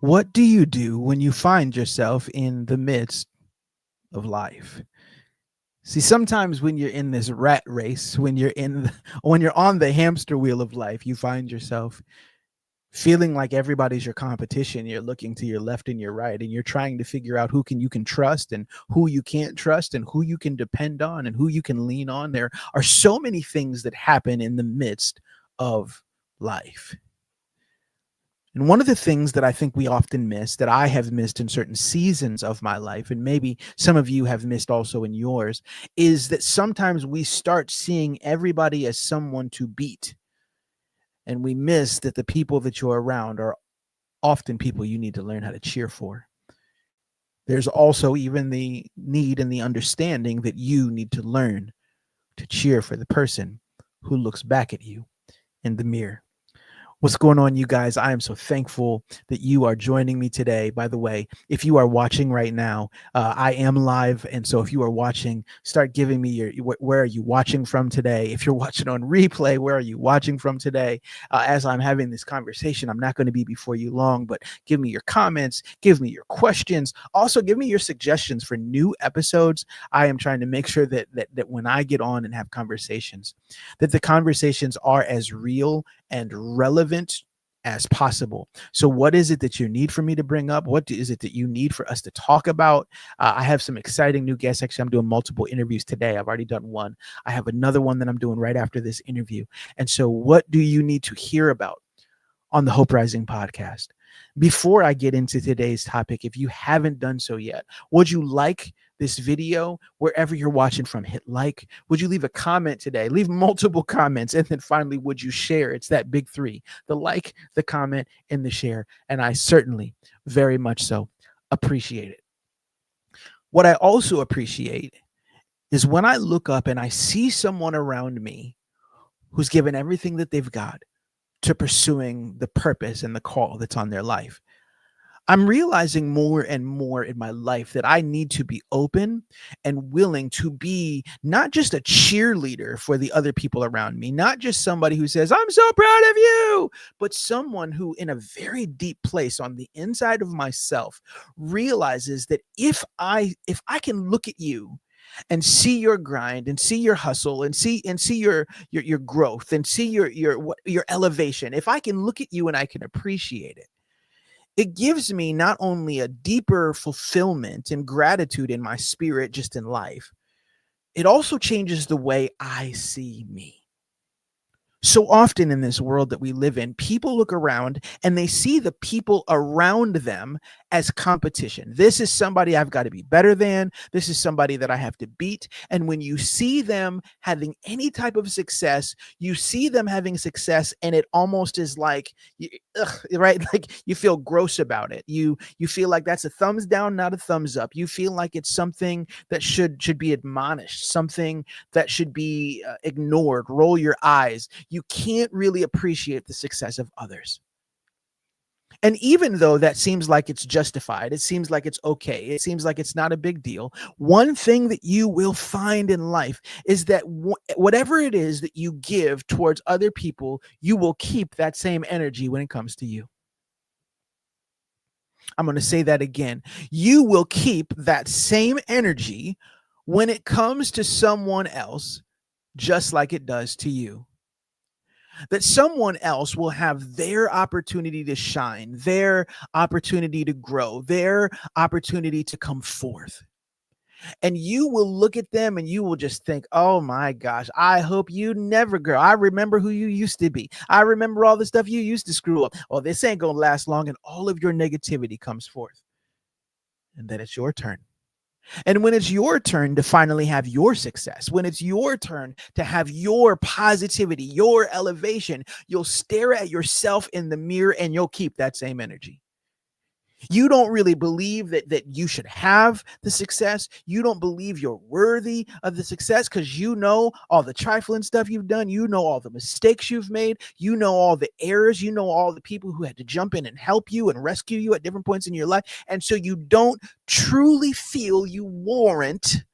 What do you do when you find yourself in the midst of life? See, sometimes when you're in this rat race, when you're on the hamster wheel of life, you find yourself feeling like everybody's your competition. You're looking to your left and your right, and you're trying to figure out who can you can trust and who you can't trust and who you can depend on and who you can lean on. There are so many things that happen in the midst of life. And one of the things that I think we often miss, that I have missed in certain seasons of my life, and maybe some of you have missed also in yours, is that sometimes we start seeing everybody as someone to beat. And we miss that the people that you're around are often people you need to learn how to cheer for. There's also even the need and the understanding that you need to learn to cheer for the person who looks back at you in the mirror. What's going on, you guys? I am so thankful that you are joining me today. By the way, if you are watching right now, I am live. And so if you are watching, start giving me where are you watching from today? If you're watching on replay, where are you watching from today? As I'm having this conversation, I'm not going to be before you long, but give me your comments, give me your questions. Also, give me your suggestions for new episodes. I am trying to make sure that when I get on and have conversations, that the conversations are as real and relevant as possible. So what is it that you need for me to bring up? What is it that you need for us to talk about? I have some exciting new guests. Actually, I'm doing multiple interviews today. I've already done one. I have another one that I'm doing right after this interview. And so what do you need to hear about on the Hope Rising podcast? Before I get into today's topic, if you haven't done so yet, would you like this video wherever you're watching from? Hit like. Would you leave a comment today? Leave multiple comments. And then finally, would you share? It's that big three: the like, the comment, and the share. And I certainly very much so appreciate it. What I also appreciate is when I look up and I see someone around me who's given everything that they've got to pursuing the purpose and the call that's on their life. I'm realizing more and more in my life that I need to be open and willing to be not just a cheerleader for the other people around me, not just somebody who says, I'm so proud of you, but someone who, in a very deep place on the inside of myself, realizes that if I can look at you and see your grind and see your hustle and see your growth and see your elevation, if I can look at you and I can appreciate it, it gives me not only a deeper fulfillment and gratitude in my spirit just in life, it also changes the way I see me. So often in this world that we live in, people look around and they see the people around them as competition. This is somebody I've got to be better than. This is somebody that I have to beat. And when you see them having any type of success, you see them having success, and it almost is like, right? Like you feel gross about it. You feel like that's a thumbs down, not a thumbs up. You feel like it's something that should be admonished, something that should be ignored. Roll your eyes. You can't really appreciate the success of others. And even though that seems like it's justified, it seems like it's okay, it seems like it's not a big deal, one thing that you will find in life is that whatever it is that you give towards other people, you will keep that same energy when it comes to you. I'm going to say that again. You will keep that same energy when it comes to someone else, just like it does to you. That someone else will have their opportunity to shine, their opportunity to grow, their opportunity to come forth. And you will look at them and you will just think, oh my gosh, I hope you never grow. I remember who you used to be. I remember all the stuff you used to screw up. Oh, this ain't going to last long. And all of your negativity comes forth. And then it's your turn. And when it's your turn to finally have your success, when it's your turn to have your positivity, your elevation, you'll stare at yourself in the mirror and you'll keep that same energy. You don't really believe that you should have the success. You don't believe you're worthy of the success because you know all the trifling stuff you've done. You know all the mistakes you've made. You know all the errors. You know all the people who had to jump in and help you and rescue you at different points in your life. And so you don't truly feel you warrant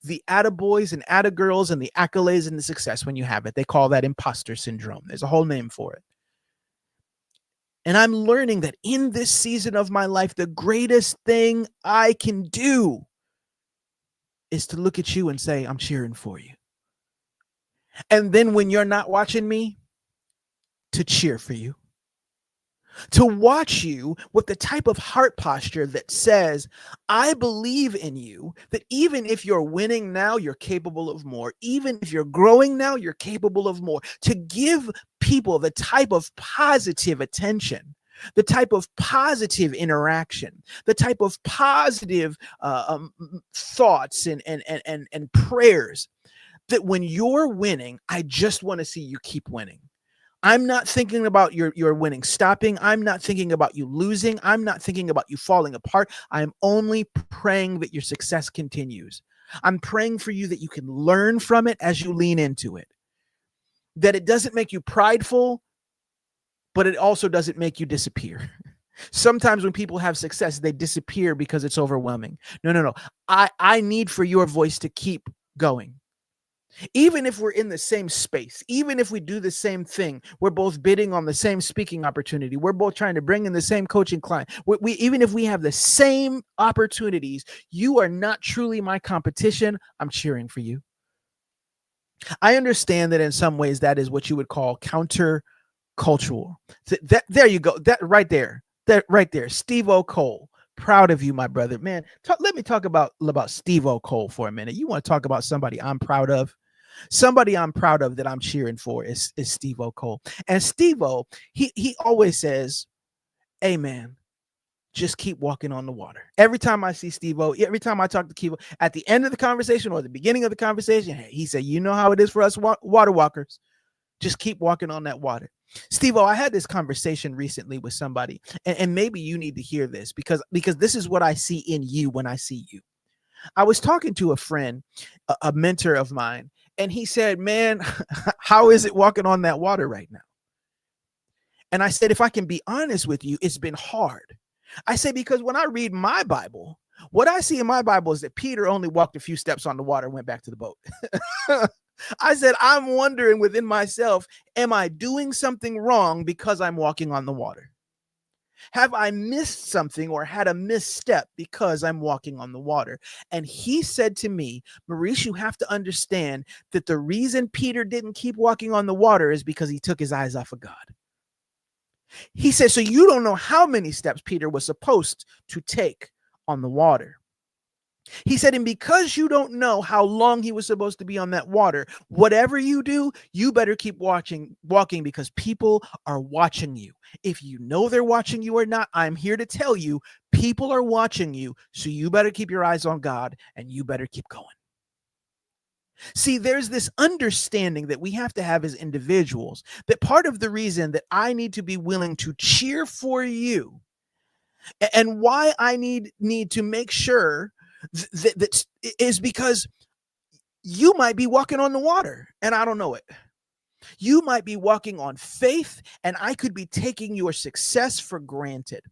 the attaboys and attagirls and the accolades and the success when you have it. They call that imposter syndrome. There's a whole name for it. And I'm learning that in this season of my life, the greatest thing I can do is to look at you and say, I'm cheering for you. And then when you're not watching me, to cheer for you. To watch you with the type of heart posture that says, I believe in you, that even if you're winning now, you're capable of more. Even if you're growing now, you're capable of more. To give people the type of positive attention, the type of positive interaction, the type of positive thoughts and prayers that when you're winning, I just want to see you keep winning. I'm not thinking about your winning stopping. I'm not thinking about you losing. I'm not thinking about you falling apart. I'm only praying that your success continues. I'm praying for you that you can learn from it as you lean into it. That it doesn't make you prideful, but it also doesn't make you disappear. Sometimes when people have success, they disappear because it's overwhelming. No. I need for your voice to keep going. Even if we're in the same space, even if we do the same thing, we're both bidding on the same speaking opportunity. We're both trying to bring in the same coaching client. We even if we have the same opportunities, you are not truly my competition. I'm cheering for you. I understand that in some ways that is what you would call counter-cultural. There you go. That right there. That right there. Steve O. Cole. Proud of you, my brother. Man, let me talk about Steve O. Cole for a minute. You want to talk about somebody I'm proud of? Somebody I'm proud of that I'm cheering for is Steve O. Cole. And Steve O, he always says, hey man, just keep walking on the water. Every time I see Steve O, every time I talk to Steve O, at the end of the conversation or the beginning of the conversation, he said, you know how it is for us water walkers. Just keep walking on that water. Steve O, I had this conversation recently with somebody, and maybe you need to hear this because this is what I see in you when I see you. I was talking to a friend, a mentor of mine, and he said, man, how is it walking on that water right now? And I said, if I can be honest with you, it's been hard. I say, because when I read my Bible, what I see in my Bible is that Peter only walked a few steps on the water and went back to the boat. I said, I'm wondering within myself, am I doing something wrong because I'm walking on the water? Have I missed something or had a misstep because I'm walking on the water? And he said to me, Maurice, you have to understand that the reason Peter didn't keep walking on the water is because he took his eyes off of God. He said, so you don't know how many steps Peter was supposed to take on the water. He said, and because you don't know how long he was supposed to be on that water, whatever you do, you better keep walking because people are watching you. If you know they're watching you or not, I'm here to tell you, people are watching you. So you better keep your eyes on God and you better keep going. See, there's this understanding that we have to have as individuals that part of the reason that I need to be willing to cheer for you and why I need to make sure that is because you might be walking on the water and I don't know it. You might be walking on faith and I could be taking your success for granted.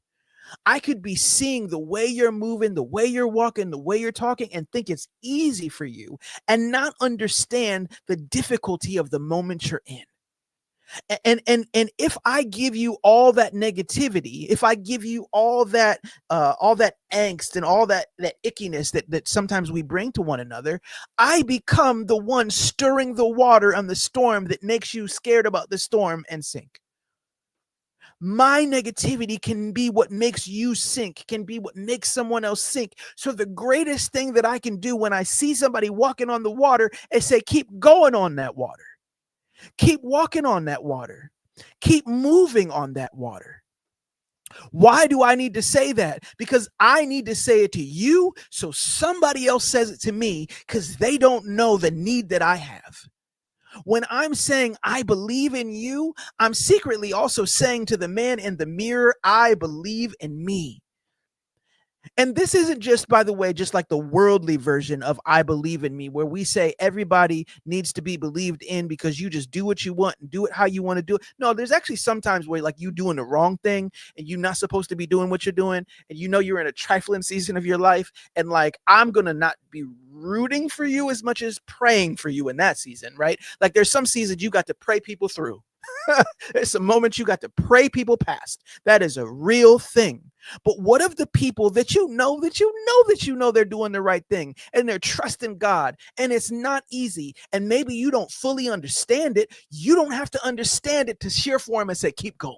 I could be seeing the way you're moving, the way you're walking, the way you're talking and think it's easy for you and not understand the difficulty of the moment you're in. And if I give you all that negativity, if I give you all that angst and all that ickiness that sometimes we bring to one another, I become the one stirring the water on the storm that makes you scared about the storm and sink. My negativity can be what makes you sink, can be what makes someone else sink. So the greatest thing that I can do when I see somebody walking on the water is say, keep going on that water. Keep walking on that water. Keep moving on that water. Why do I need to say that? Because I need to say it to you so somebody else says it to me because they don't know the need that I have. When I'm saying I believe in you, I'm secretly also saying to the man in the mirror, I believe in me. And this isn't just, by the way, just like the worldly version of I believe in me, where we say everybody needs to be believed in because you just do what you want and do it how you want to do it. No, there's actually sometimes where like you doing the wrong thing and you're not supposed to be doing what you're doing. And you know you're in a trifling season of your life. And like, I'm going to not be rooting for you as much as praying for you in that season, right? Like there's some seasons you got to pray people through. It's a moment you got to pray people past. That is a real thing. But what of the people that they're doing the right thing and they're trusting God and it's not easy and maybe you don't fully understand it. You don't have to understand it to cheer for them and say, keep going.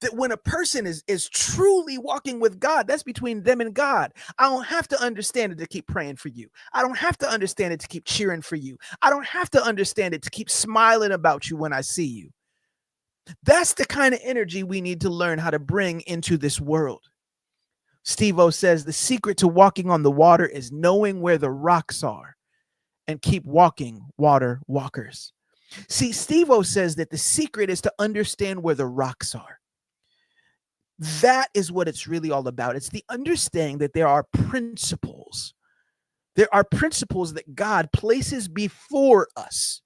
That when a person is truly walking with God, that's between them and God. I don't have to understand it to keep praying for you. I don't have to understand it to keep cheering for you. I don't have to understand it to keep smiling about you when I see you. That's the kind of energy we need to learn how to bring into this world. Steve-O says the secret to walking on the water is knowing where the rocks are and keep walking, water walkers. See, Steve-O says that the secret is to understand where the rocks are. That is what it's really all about. It's the understanding that there are principles. There are principles that God places before us.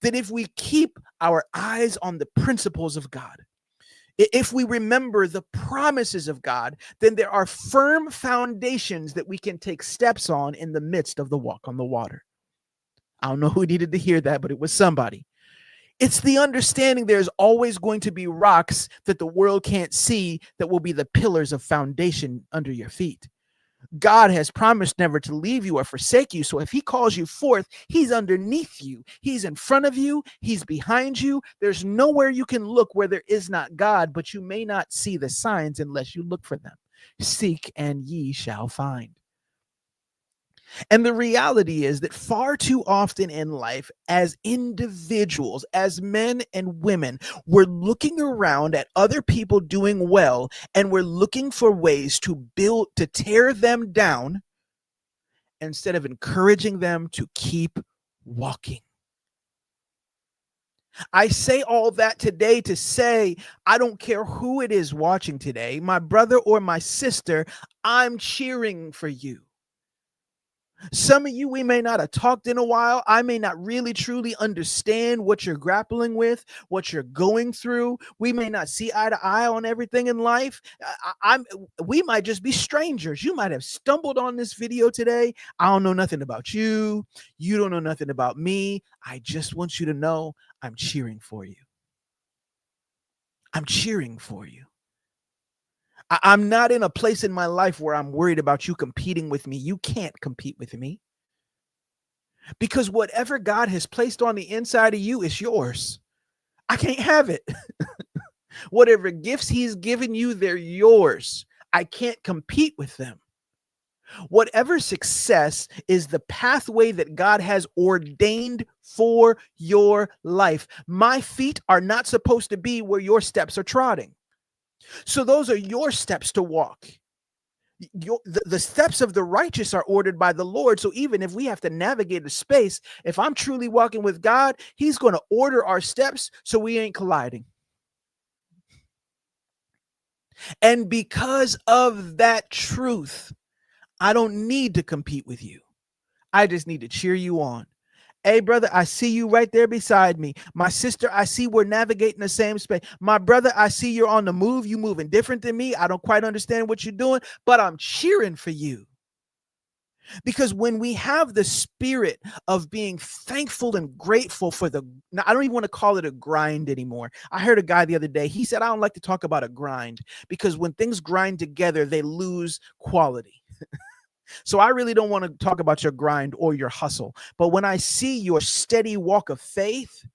That if we keep our eyes on the principles of God, if we remember the promises of God, then there are firm foundations that we can take steps on in the midst of the walk on the water. I don't know who needed to hear that, but it was somebody. It's the understanding there's always going to be rocks that the world can't see that will be the pillars of foundation under your feet. God has promised never to leave you or forsake you. So if he calls you forth, he's underneath you. He's in front of you. He's behind you. There's nowhere you can look where there is not God, but you may not see the signs unless you look for them. Seek and ye shall find. And the reality is that far too often in life, as individuals, as men and women, we're looking around at other people doing well, and we're looking for ways to tear them down instead of encouraging them to keep walking. I say all that today to say, I don't care who it is watching today, my brother or my sister, I'm cheering for you. Some of you, we may not have talked in a while. I may not really truly understand what you're grappling with, what you're going through. We may not see eye to eye on everything in life. We might just be strangers. You might have stumbled on this video today. I don't know nothing about you. You don't know nothing about me. I just want you to know I'm cheering for you. I'm cheering for you. I'm not in a place in my life where I'm worried about you competing with me. You can't compete with me. Because whatever God has placed on the inside of you is yours. I can't have it. Whatever gifts he's given you, they're yours. I can't compete with them. Whatever success is the pathway that God has ordained for your life. My feet are not supposed to be where your steps are trotting. So those are your steps to walk. The steps of the righteous are ordered by the Lord. So even if we have to navigate a space, if I'm truly walking with God, he's going to order our steps so we ain't colliding. And because of that truth, I don't need to compete with you. I just need to cheer you on. Hey, brother, I see you right there beside me. My sister, I see we're navigating the same space. My brother, I see you're on the move. You moving different than me. I don't quite understand what you're doing, but I'm cheering for you. Because when we have the spirit of being thankful and grateful for now, I don't even want to call it a grind anymore. I heard a guy the other day, he said, I don't like to talk about a grind because when things grind together, they lose quality. So I really don't want to talk about your grind or your hustle. But when I see your steady walk of faith,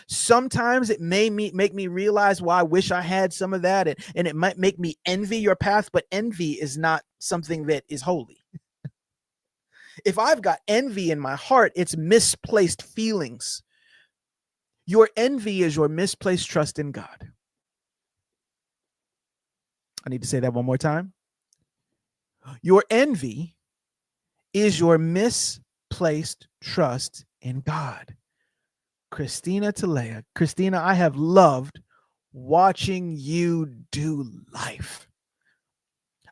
sometimes it may make me realize, well, I wish I had some of that. And it might make me envy your path, but envy is not something that is holy. If I've got envy in my heart, it's misplaced feelings. Your envy is your misplaced trust in God. I need to say that one more time. Your envy is your misplaced trust in God. Christina Talea. Christina, I have loved watching you do life.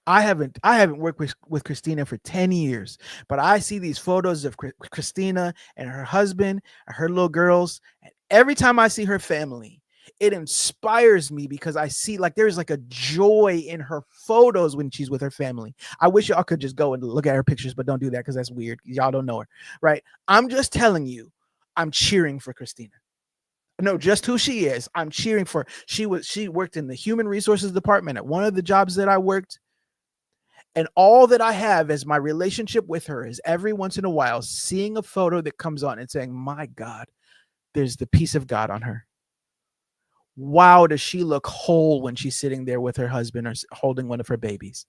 I haven't worked with Christina for 10 years, but I see these photos of Christina and her husband and her little girls. And every time I see her family, it inspires me because I see like there's like a joy in her photos when she's with her family. I wish y'all could just go and look at her pictures, but don't do that because that's weird. Y'all don't know her, right? I'm just telling you, I'm cheering for Christina. know just who she is. I'm cheering for her. She worked in the human resources department at one of the jobs that I worked. And all that I have as my relationship with her is every once in a while seeing a photo that comes on and saying, my God, there's the peace of God on her. Wow, does she look whole when she's sitting there with her husband or holding one of her babies?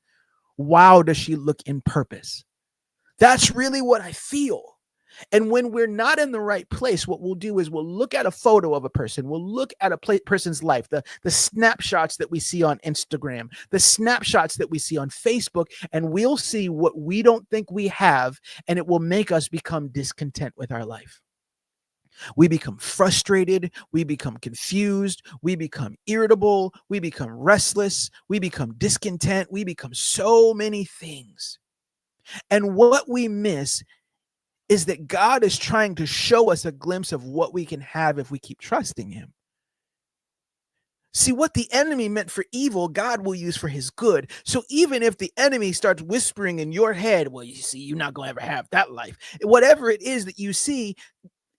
Wow, does she look in purpose? That's really what I feel. And when we're not in the right place, what we'll do is we'll look at a photo of a person. We'll look at a person's life, the snapshots that we see on Instagram, the snapshots that we see on Facebook, and we'll see what we don't think we have, and it will make us become discontent with our life. We become frustrated. We become confused. We become irritable. We become restless. We become discontent. We become so many things. And what we miss is that God is trying to show us a glimpse of what we can have if we keep trusting him. See, what the enemy meant for evil, God will use for his good. So even if the enemy starts whispering in your head, well, you see, you're not going to ever have that life. Whatever it is that you see,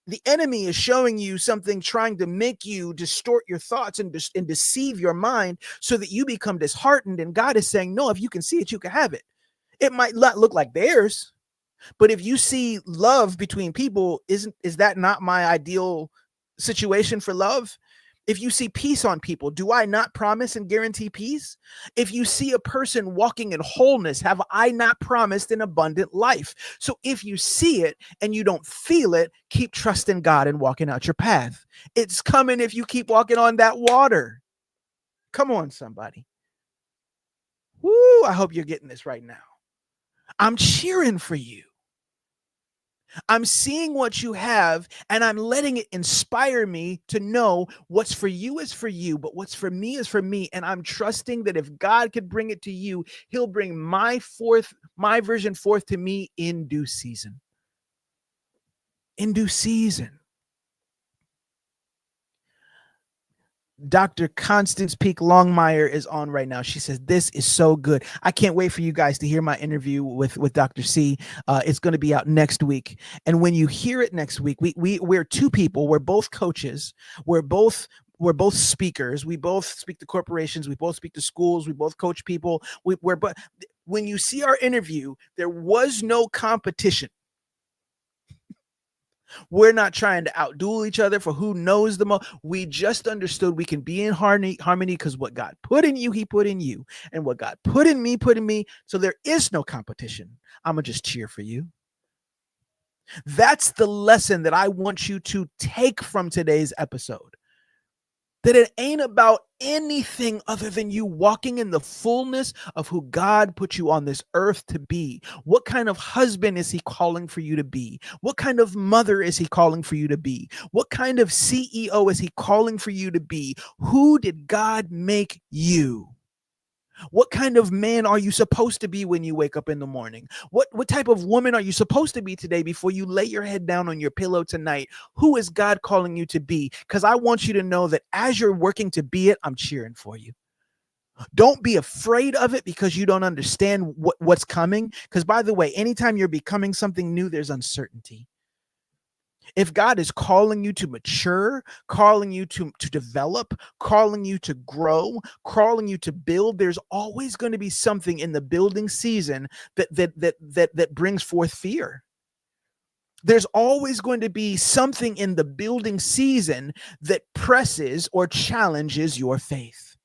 the enemy is showing you something, trying to make you distort your thoughts and deceive your mind so that you become disheartened. And God is saying, no, if you can see it, you can have it. It might not look like theirs, but if you see love between people, is that not my ideal situation for love? If you see peace on people, do I not promise and guarantee peace? If you see a person walking in wholeness, have I not promised an abundant life? So if you see it and you don't feel it, keep trusting God and walking out your path. It's coming if you keep walking on that water. Come on, somebody. Woo, I hope you're getting this right now. I'm cheering for you. I'm seeing what you have and I'm letting it inspire me to know what's for you is for you, but what's for me is for me. And I'm trusting that if God could bring it to you, he'll bring my version forth to me in due season. In due season. Dr. Constance Peak Longmire is on right now. She says, this is so good. I can't wait for you guys to hear my interview with Dr. C. It's going to be out next week. And when you hear it next week, we're two people. We're both coaches. We're both speakers. We both speak to corporations. We both speak to schools. We both coach people. But when you see our interview, there was no competition. We're not trying to outduel each other for who knows the most. We just understood we can be in harmony because what God put in you, he put in you. And what God put in me. So there is no competition. I'm going to just cheer for you. That's the lesson that I want you to take from today's episode. That it ain't about anything other than you walking in the fullness of who God put you on this earth to be. What kind of husband is he calling for you to be? What kind of mother is he calling for you to be? What kind of CEO is he calling for you to be? Who did God make you? What kind of man are you supposed to be when you wake up in the morning? What type of woman are you supposed to be today before you lay your head down on your pillow tonight? Who is God calling you to be? Because I want you to know that as you're working to be it, I'm cheering for you. Don't be afraid of it because you don't understand what's coming. Because by the way, anytime you're becoming something new, there's uncertainty. If God is calling you to mature, calling you to develop, calling you to grow, calling you to build, there's always going to be something in the building season that brings forth fear. There's always going to be something in the building season that presses or challenges your faith.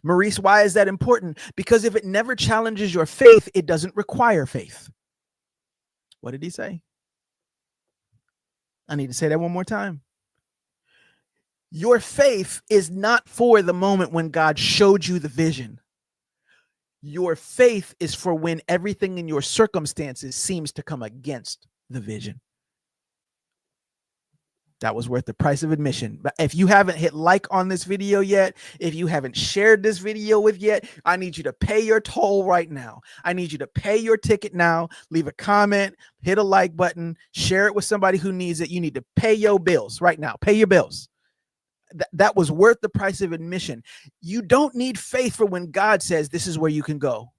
Maurice, why is that important? Because if it never challenges your faith, it doesn't require faith. What did he say? I need to say that one more time. Your faith is not for the moment when God showed you the vision. Your faith is for when everything in your circumstances seems to come against the vision. That was worth the price of admission. But if you haven't hit like on this video yet, if you haven't shared this video with yet, I need you to pay your toll right now. I need you to pay your ticket now. Leave a comment, hit a like button, share it with somebody who needs it. You need to pay your bills right now. Pay your bills. That was worth the price of admission. You don't need faith for when God says this is where you can go.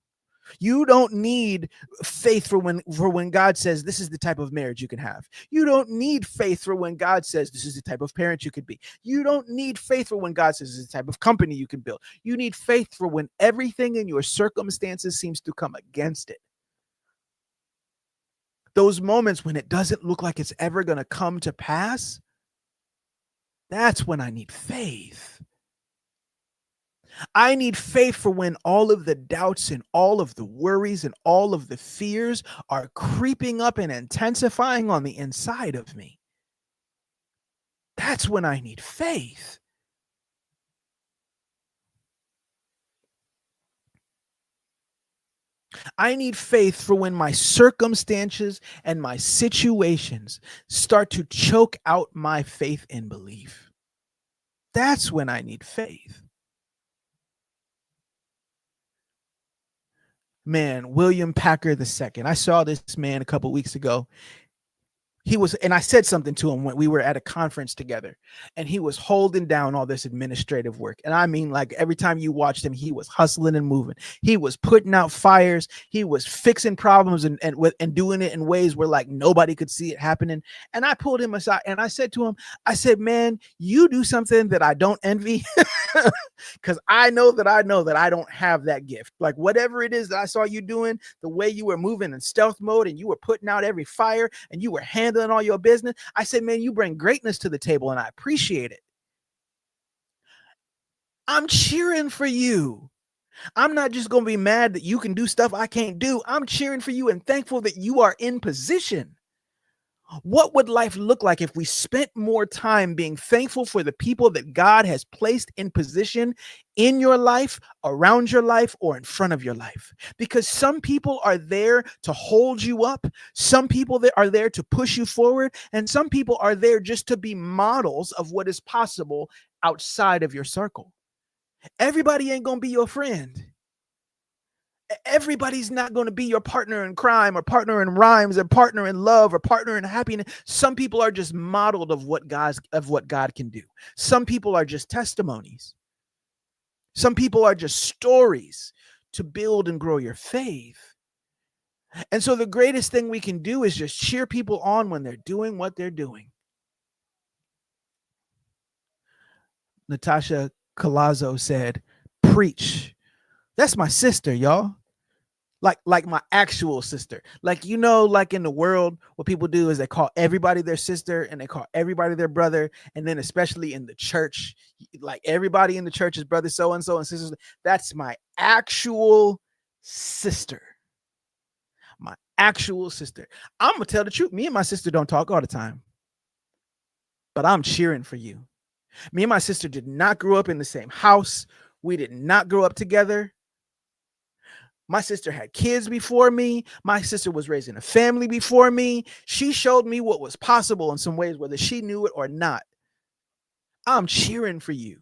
You don't need faith for when God says this is the type of marriage you can have. You don't need faith for when God says this is the type of parent you could be. You don't need faith for when God says this is the type of company you can build. You need faith for when everything in your circumstances seems to come against it. Those moments when it doesn't look like it's ever going to come to pass, that's when I need faith. I need faith for when all of the doubts and all of the worries and all of the fears are creeping up and intensifying on the inside of me. That's when I need faith. I need faith for when my circumstances and my situations start to choke out my faith and belief. That's when I need faith. Man, William Packard II. I saw this man a couple weeks ago. He was, and I said something to him when we were at a conference together, and he was holding down all this administrative work. And I mean, like every time you watched him, he was hustling and moving. He was putting out fires. He was fixing problems and doing it in ways where like nobody could see it happening. And I pulled him aside and I said to him, I said, man, you do something that I don't envy. Because I know that I don't have that gift. Like whatever it is that I saw you doing, the way you were moving in stealth mode and you were putting out every fire and you were handling all your business. I said, man, you bring greatness to the table and I appreciate it. I'm cheering for you. I'm not just going to be mad that you can do stuff I can't do. I'm cheering for you and thankful that you are in position. What would life look like if we spent more time being thankful for the people that God has placed in position in your life, around your life, or in front of your life? Because some people are there to hold you up. Some people that are there to push you forward. And some people are there just to be models of what is possible outside of your circle. Everybody ain't going to be your friend. Everybody's not going to be your partner in crime or partner in rhymes or partner in love or partner in happiness. Some people are just modeled of what God can do. Some people are just testimonies. Some people are just stories to build and grow your faith. And so the greatest thing we can do is just cheer people on when they're doing what they're doing. Natasha Colazzo said, preach. That's my sister, y'all. Like my actual sister. Like, you know, like in the world, what people do is they call everybody their sister and they call everybody their brother. And then especially in the church, like everybody in the church is brother so-and-so and sisters. That's my actual sister. My actual sister. I'm going to tell the truth. Me and my sister don't talk all the time. But I'm cheering for you. Me and my sister did not grow up in the same house. We did not grow up together. My sister had kids before me. My sister was raising a family before me. She showed me what was possible in some ways, whether she knew it or not. I'm cheering for you.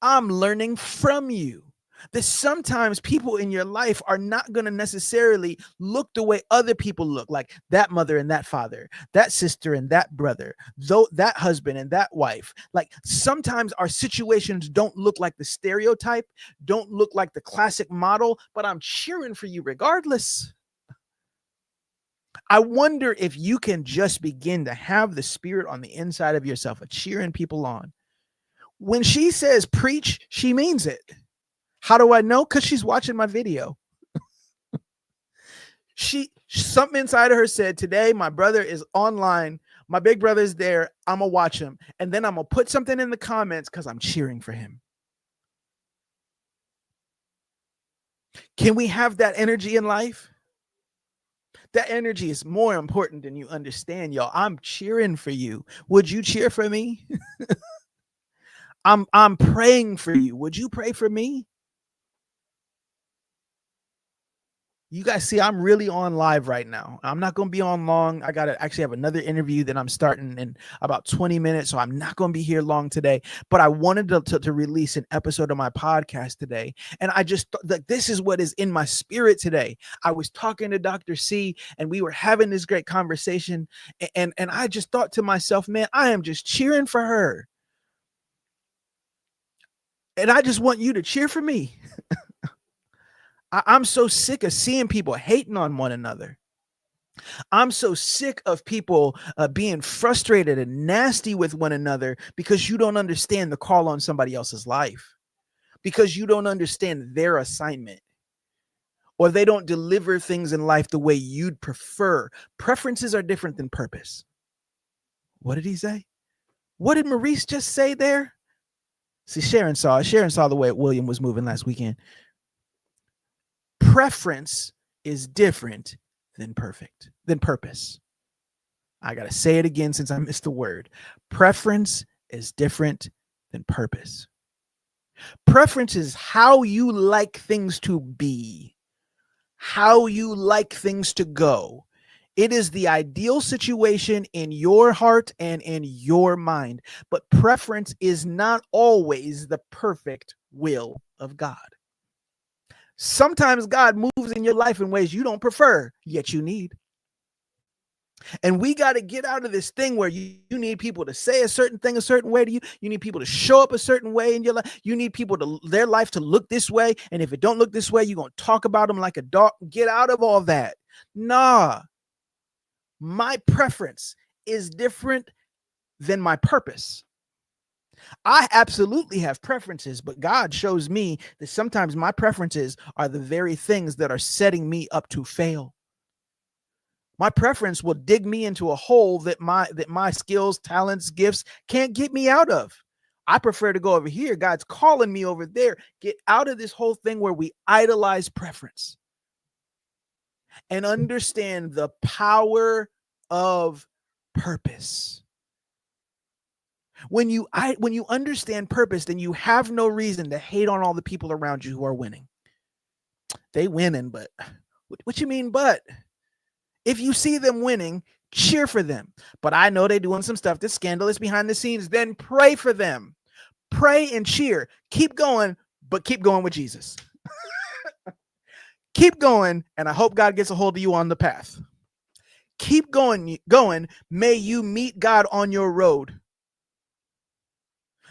I'm learning from you. That sometimes people in your life are not going to necessarily look the way other people look, like that mother and that father, that sister and that brother, though that husband and that wife. Like sometimes our situations don't look like the stereotype, don't look like the classic model, but I'm cheering for you regardless. I wonder if you can just begin to have the spirit on the inside of yourself of cheering people on. When she says preach, she means it. How do I know? Because she's watching my video. Something inside of her said, today my brother is online. My big brother is there. I'm going to watch him. And then I'm going to put something in the comments because I'm cheering for him. Can we have that energy in life? That energy is more important than you understand, y'all. I'm cheering for you. Would you cheer for me? I'm praying for you. Would you pray for me? You guys see, I'm really on live right now. I'm not going to be on long. I got to actually have another interview that I'm starting in about 20 minutes. So I'm not going to be here long today, but I wanted to release an episode of my podcast today. And I just thought that this is what is in my spirit today. I was talking to Dr. C and we were having this great conversation. And I just thought to myself, man, I am just cheering for her. And I just want you to cheer for me. I'm so sick of seeing people hating on one another. I'm so sick of people being frustrated and nasty with one another because you don't understand the call on somebody else's life, because you don't understand their assignment, or they don't deliver things in life the way you'd prefer. Preferences are different than purpose. What did he say? What did Maurice just say there? See, Sharon saw the way William was moving last weekend. Preference is different than purpose. I got to say it again since I missed the word. Preference is different than purpose. Preference is how you like things to be, how you like things to go. It is the ideal situation in your heart and in your mind. But preference is not always the perfect will of God. Sometimes God moves in your life in ways you don't prefer, yet you need. And we got to get out of this thing where you need people to say a certain thing a certain way to you. You need people to show up a certain way in your life. You need people to their life to look this way. And if it don't look this way, you're going to talk about them like a dog. Get out of all that. Nah. My preference is different than my purpose. I absolutely have preferences, but God shows me that sometimes my preferences are the very things that are setting me up to fail. My preference will dig me into a hole that my skills, talents, gifts can't get me out of. I prefer to go over here. God's calling me over there. Get out of this whole thing where we idolize preference and understand the power of purpose. When you understand purpose, then you have no reason to hate on all the people around you who are winning. They winning, but what you mean, but? If you see them winning, cheer for them. But I know they're doing some stuff that's scandalous behind the scenes. Then pray for them. Pray and cheer. Keep going, but keep going with Jesus. Keep going, and I hope God gets a hold of you on the path. Keep going. May you meet God on your road.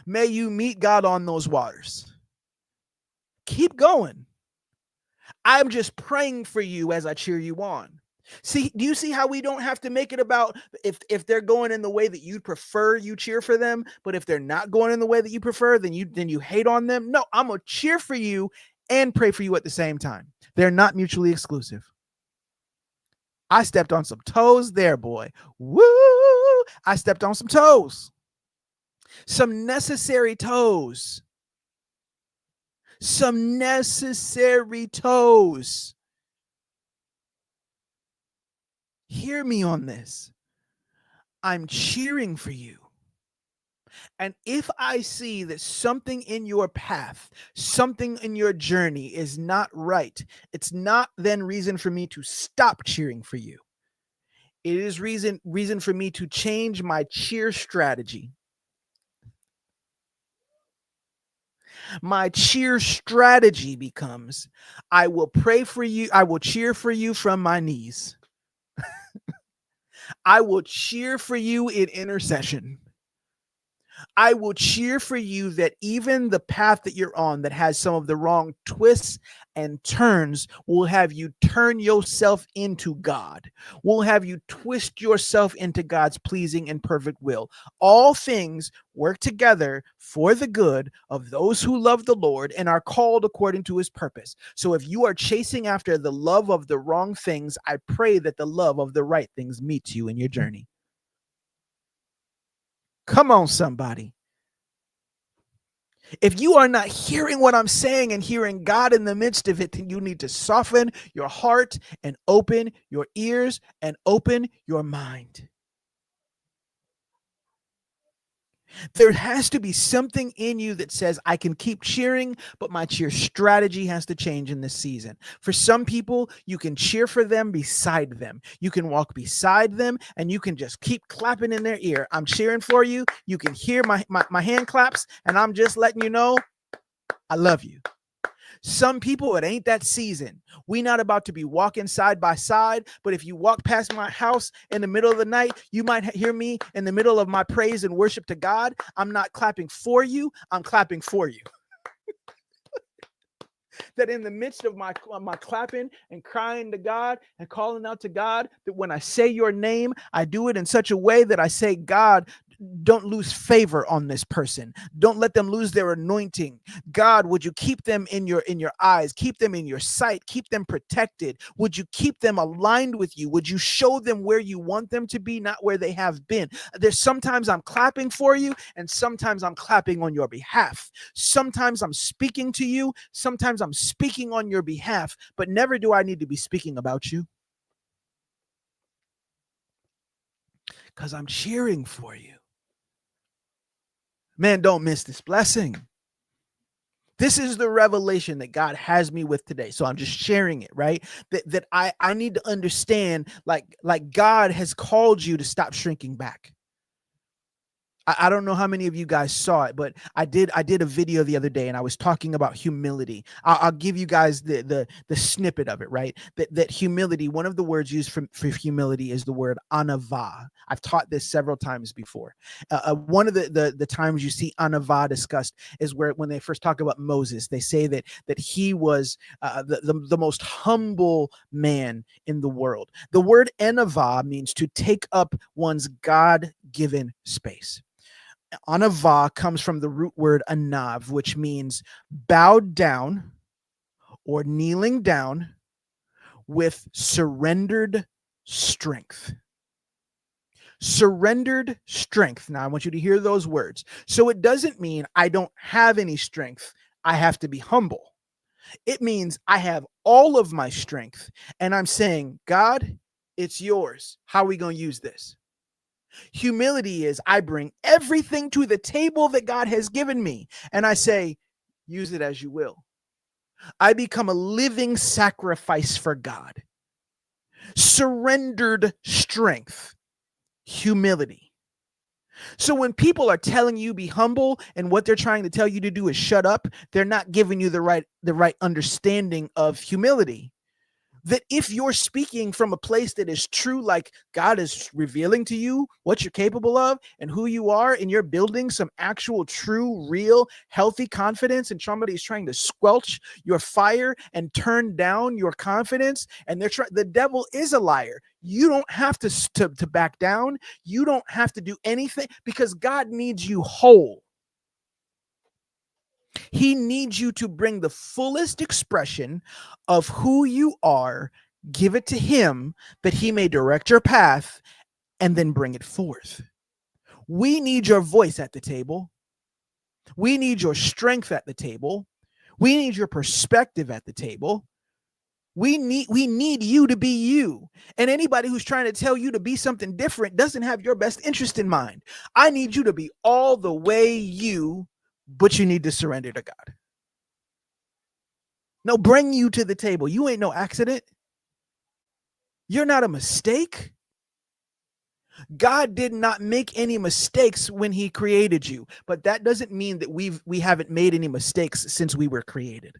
May you meet God on those waters. Keep going. I'm just praying for you as I cheer you on. See, do you see how we don't have to make it about if they're going in the way that you prefer, you cheer for them, but if they're not going in the way that you prefer, then you hate on them? No, I'm going to cheer for you and pray for you at the same time. They're not mutually exclusive. I stepped on some toes there, boy. Woo! I stepped on some toes. Some necessary toes. Some necessary toes. Hear me on this. I'm cheering for you. And if I see that something in your path, something in your journey is not right, it's not then reason for me to stop cheering for you. It is reason for me to change my cheer strategy. My cheer strategy becomes, I will pray for you. I will cheer for you from my knees. I will cheer for you in intercession. I will cheer for you that even the path that you're on that has some of the wrong twists and turns will have you turn yourself into God, will have you twist yourself into God's pleasing and perfect will. All things work together for the good of those who love the Lord and are called according to his purpose. So if you are chasing after the love of the wrong things, I pray that the love of the right things meets you in your journey. Come on, somebody. If you are not hearing what I'm saying and hearing God in the midst of it, then you need to soften your heart and open your ears and open your mind. There has to be something in you that says, I can keep cheering, but my cheer strategy has to change in this season. For some people, you can cheer for them beside them. You can walk beside them and you can just keep clapping in their ear. I'm cheering for you. You can hear my hand claps, and I'm just letting you know, I love you. Some people, it ain't that season. We not about to be walking side by side, but if you walk past my house in the middle of the night, you might hear me in the middle of my praise and worship to God. I'm not clapping for you. I'm clapping for you. That in the midst of my clapping and crying to God and calling out to God, that when I say your name, I do it in such a way that I say, God, don't lose favor on this person. Don't let them lose their anointing. God, would you keep them in your eyes, keep them in your sight, keep them protected? Would you keep them aligned with you? Would you show them where you want them to be, not where they have been? There's sometimes I'm clapping for you, and sometimes I'm clapping on your behalf. Sometimes I'm speaking to you, sometimes I'm speaking on your behalf, but never do I need to be speaking about you, because I'm cheering for you. Man, don't miss this blessing. This is the revelation that God has me with today. So I'm just sharing it, right? That I need to understand, like God has called you to stop shrinking back. I don't know how many of you guys saw it, but I did a video the other day, and I was talking about humility. I'll give you guys the snippet of it, right? That humility, one of the words used for humility is the word anava. I've taught this several times before. One of the times you see anava discussed is when they first talk about Moses. They say that he was the most humble man in the world. The word anava means to take up one's God-given space. Anava comes from the root word anav, which means bowed down or kneeling down with surrendered strength. Surrendered strength. Now, I want you to hear those words. So it doesn't mean I don't have any strength. I have to be humble. It means I have all of my strength, and I'm saying, God, it's yours. How are we going to use this? Humility is I bring everything to the table that God has given me, and I say, use it as you will. I become a living sacrifice for God. Surrendered strength, humility. So when people are telling you be humble, and what they're trying to tell you to do is shut up, they're not giving you the right understanding of humility. That if you're speaking from a place that is true, like God is revealing to you what you're capable of and who you are, and you're building some actual, true, real, healthy confidence, and somebody is trying to squelch your fire and turn down your confidence, and the devil is a liar. You don't have to back down. You don't have to do anything, because God needs you whole. He needs you to bring the fullest expression of who you are, give it to him, that he may direct your path, and then bring it forth. We need your voice at the table. We need your strength at the table. We need your perspective at the table. We need you to be you. And anybody who's trying to tell you to be something different doesn't have your best interest in mind. I need you to be all the way you, but you need to surrender to God. No, bring you to the table. You ain't no accident. You're not a mistake. God did not make any mistakes when he created you, but that doesn't mean that we haven't made any mistakes since we were created.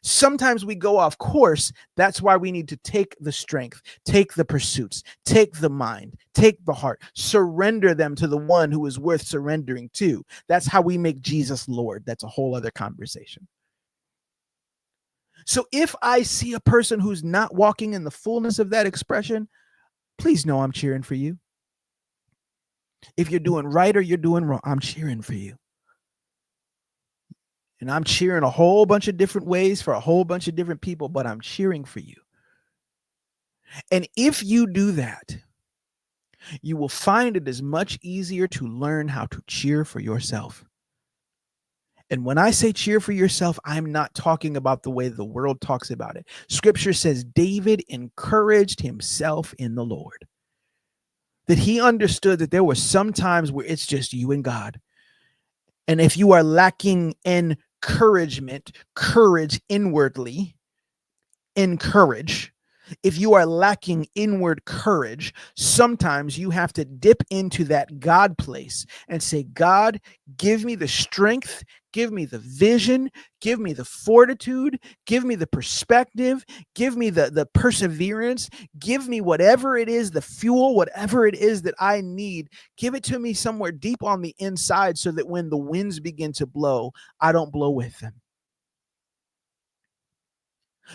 Sometimes we go off course. That's why we need to take the strength, take the pursuits, take the mind, take the heart, surrender them to the one who is worth surrendering to. That's how we make Jesus Lord. That's a whole other conversation. So if I see a person who's not walking in the fullness of that expression, please know I'm cheering for you. If you're doing right or you're doing wrong, I'm cheering for you. And I'm cheering a whole bunch of different ways for a whole bunch of different people, but I'm cheering for you. And if you do that, you will find it is much easier to learn how to cheer for yourself. And when I say cheer for yourself, I'm not talking about the way the world talks about it. Scripture says David encouraged himself in the Lord. That he understood that there were some times where it's just you and God. And if you are lacking encouragement, courage inwardly, encourage. If you are lacking inward courage, sometimes you have to dip into that God place and say, God, give me the strength, give me the vision, give me the fortitude, give me the perspective, give me the perseverance, give me whatever it is, the fuel, whatever it is that I need. Give it to me somewhere deep on the inside so that when the winds begin to blow, I don't blow with them.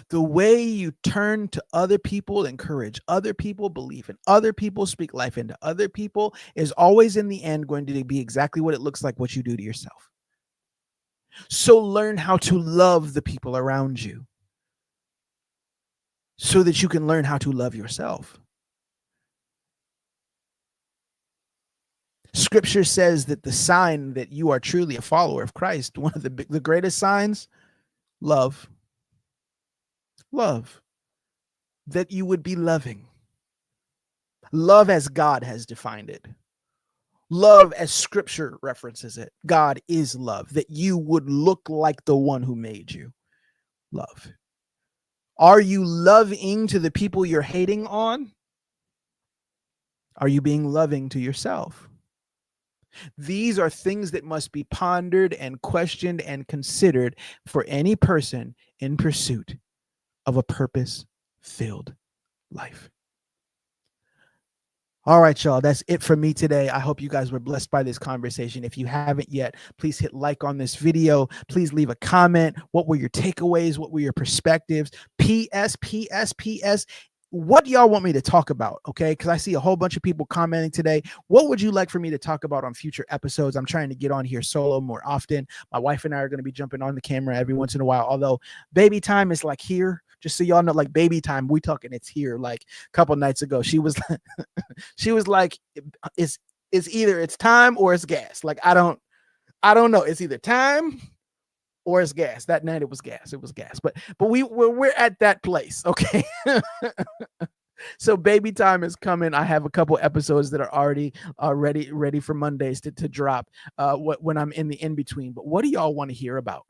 The way you turn to other people, encourage other people, believe in other people, speak life into other people is always in the end going to be exactly what it looks like what you do to yourself. So learn how to love the people around you so that you can learn how to love yourself. Scripture says that the sign that you are truly a follower of Christ, one of the greatest signs, love. Love. That you would be loving. Love as God has defined it. Love as Scripture references it. God is love. That you would look like the one who made you. Love. Are you loving to the people you're hating on? Are you being loving to yourself? These are things that must be pondered and questioned and considered for any person in pursuit of a purpose-filled life. All right, y'all. That's it for me today. I hope you guys were blessed by this conversation. If you haven't yet, please hit like on this video. Please leave a comment. What were your takeaways? What were your perspectives? P.S. What do y'all want me to talk about? Okay, because I see a whole bunch of people commenting today. What would you like for me to talk about on future episodes? I'm trying to get on here solo more often. My wife and I are going to be jumping on the camera every once in a while, although baby time is like here. Just so y'all know, like baby time, we talking it's here. Like a couple nights ago, she was like, it's either it's time or it's gas. Like I don't know. It's either time or it's gas. That night it was gas. It was gas. But we're at that place. Okay. So baby time is coming. I have a couple episodes that are already ready for Mondays to drop when I'm in the in-between. But what do y'all want to hear about?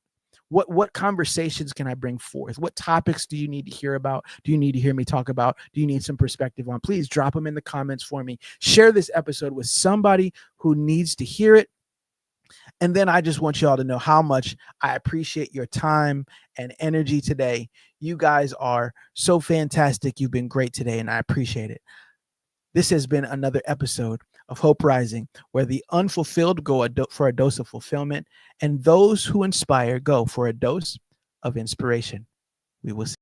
What conversations can I bring forth? What topics do you need to hear about? Do you need to hear me talk about? Do you need some perspective on? Please drop them in the comments for me. Share this episode with somebody who needs to hear it. And then I just want y'all to know how much I appreciate your time and energy today. You guys are so fantastic. You've been great today, and I appreciate it. This has been another episode of Hope Rising, where the unfulfilled go for a dose of fulfillment, and those who inspire go for a dose of inspiration. We will see.